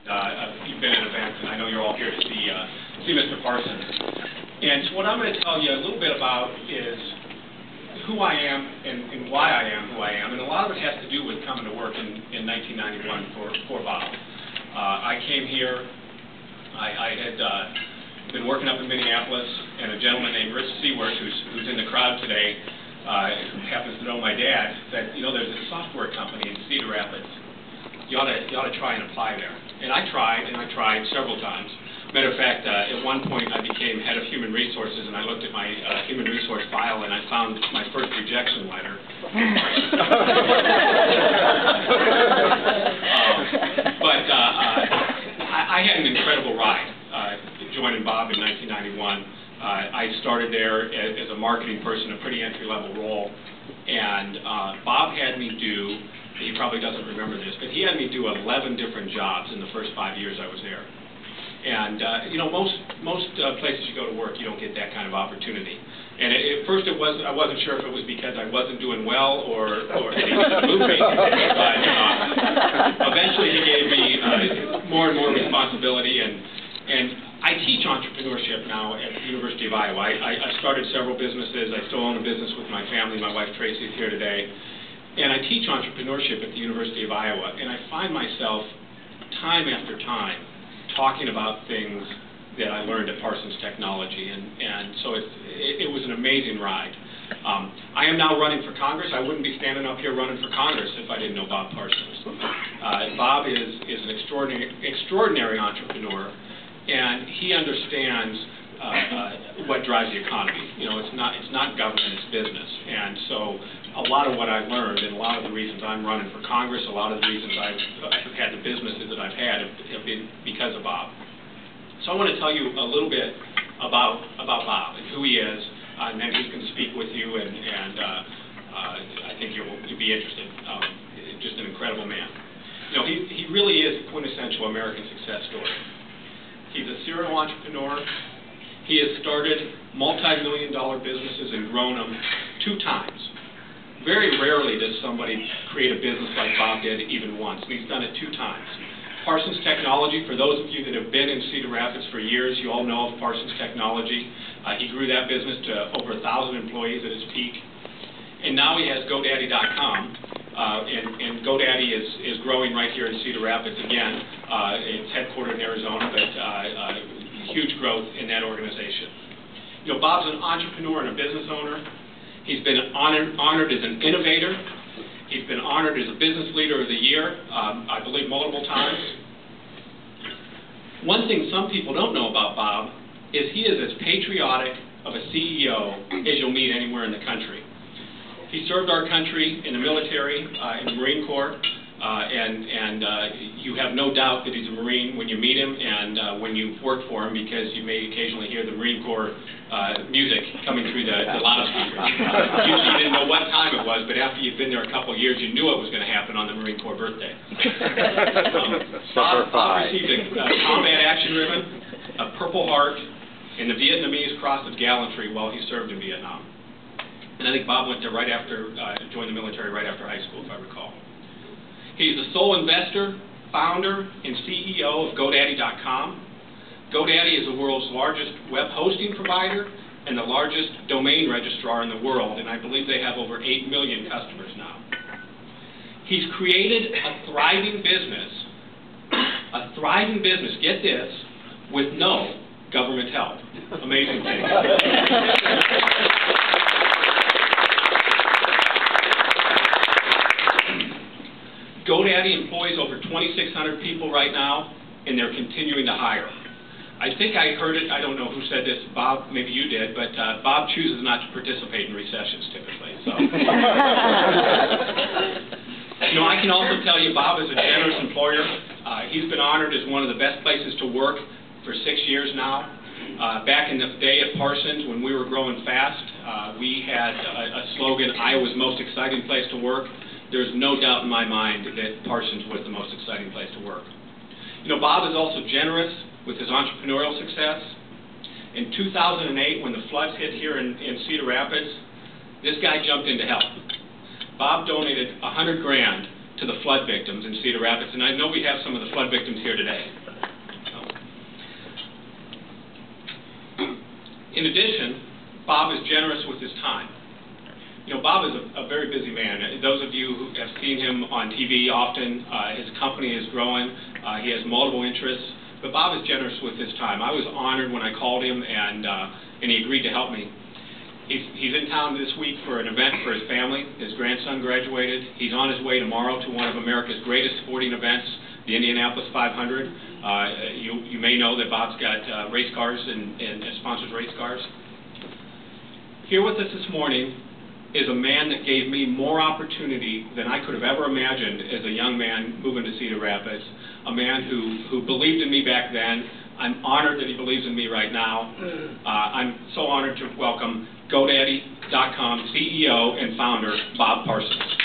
You've been at events, and I know you're all here to see Mr. Parsons. And so what I'm going to tell you a little bit about is who I am and why I am who I am. And a lot of it has to do with coming to work in 1991 for Bob. I came here. I had been working up in Minneapolis, and a gentleman named Rich Seaworth, who's in the crowd today, who happens to know my dad, said, you know, there's a software company in Cedar Rapids. You ought to try and apply there. And I tried several times. Matter of fact, at one point I became head of human resources, and I looked at my human resource file, and I found my first rejection letter. But I had an incredible ride joining Bob in 1991. I started there as a marketing person, a pretty entry-level role, and Bob had me do, he probably doesn't remember this, but he had me do 11 different jobs in the first 5 years I was there. And you know, most places you go to work, you don't get that kind of opportunity. And at first, I wasn't sure if it was because I wasn't doing well or that he was moving. But eventually, he gave me more and more responsibility. And I teach entrepreneurship now at the University of Iowa. I started several businesses. I still own a business with my family. My wife Tracy is here today. And I teach entrepreneurship at the University of Iowa. And I find myself time after time talking about things that I learned at Parsons Technology, and so it was an amazing ride. I am now running for Congress. I wouldn't be standing up here running for Congress if I didn't know Bob Parsons. Bob is an extraordinary entrepreneur, and he understands what drives the economy. You know, it's not government, it's business. And so a lot of what I've learned, and a lot of the reasons I'm running for Congress, a lot of the reasons I've had the businesses that I've had have been because of Bob. So I want to tell you a little bit about Bob and who he is, and then he's going to speak with you, and I think you'll be interested. Just an incredible man. You know, he really is a quintessential American success story. He's a serial entrepreneur. He has started multi-million-dollar businesses and grown them 2 times. Very rarely does somebody create a business like Bob did even once, and he's done it 2 times. Parsons Technology, for those of you that have been in Cedar Rapids for years, you all know of Parsons Technology. He grew that business to over 1,000 employees at its peak. And now he has GoDaddy.com, and GoDaddy is growing right here in Cedar Rapids again. It's headquartered in Arizona, but huge growth in that organization. You know, Bob's an entrepreneur and a business owner. He's been honored as an innovator. He's been honored as a Business Leader of the Year, I believe multiple times. One thing some people don't know about Bob is he is as patriotic of a CEO as you'll meet anywhere in the country. He served our country in the military, in the Marine Corps, and you have no doubt that he's a Marine when you meet him and when you work for him, because you may occasionally hear the Marine Corps music coming through the loudspeakers. Usually you didn't know what time it was, but after you'd been there a couple of years, you knew it was going to happen on the Marine Corps birthday. Bob received a Combat Action Ribbon, a Purple Heart, and the Vietnamese Cross of Gallantry while he served in Vietnam. And I think Bob went there right after, joined the military right after high school, if I recall. He's the sole investor, founder, and CEO of GoDaddy.com. GoDaddy is the world's largest web hosting provider and the largest domain registrar in the world, and I believe they have over 8 million customers now. He's created a thriving business, get this, with no government help. Amazing thing. GoDaddy employs over 2,600 people right now, and they're continuing to hire. I think I heard it, I don't know who said this, Bob, maybe you did, but Bob chooses not to participate in recessions typically. So. You know, I can also tell you Bob is a generous employer. He's been honored as one of the best places to work for 6 years now. Back in the day at Parsons, when we were growing fast, we had a slogan, Iowa's most exciting place to work. There's no doubt in my mind that Parsons was the most exciting place to work. You know, Bob is also generous with his entrepreneurial success. In 2008, when the floods hit here in Cedar Rapids, this guy jumped in to help. Bob donated $100 grand to the flood victims in Cedar Rapids, and I know we have some of the flood victims here today. In addition, Bob is generous with his time. You know, Bob is a very busy man. Those of you who have seen him on TV often, his company is growing. He has multiple interests, but Bob is generous with his time. I was honored when I called him, and he agreed to help me. He's in town this week for an event for his family. His grandson graduated. He's on his way tomorrow to one of America's greatest sporting events, the Indianapolis 500. You may know that Bob's got race cars and sponsors race cars. Here with us this morning is a man that gave me more opportunity than I could have ever imagined as a young man moving to Cedar Rapids, a man who believed in me back then. I'm honored that he believes in me right now. I'm so honored to welcome GoDaddy.com CEO and founder, Bob Parsons.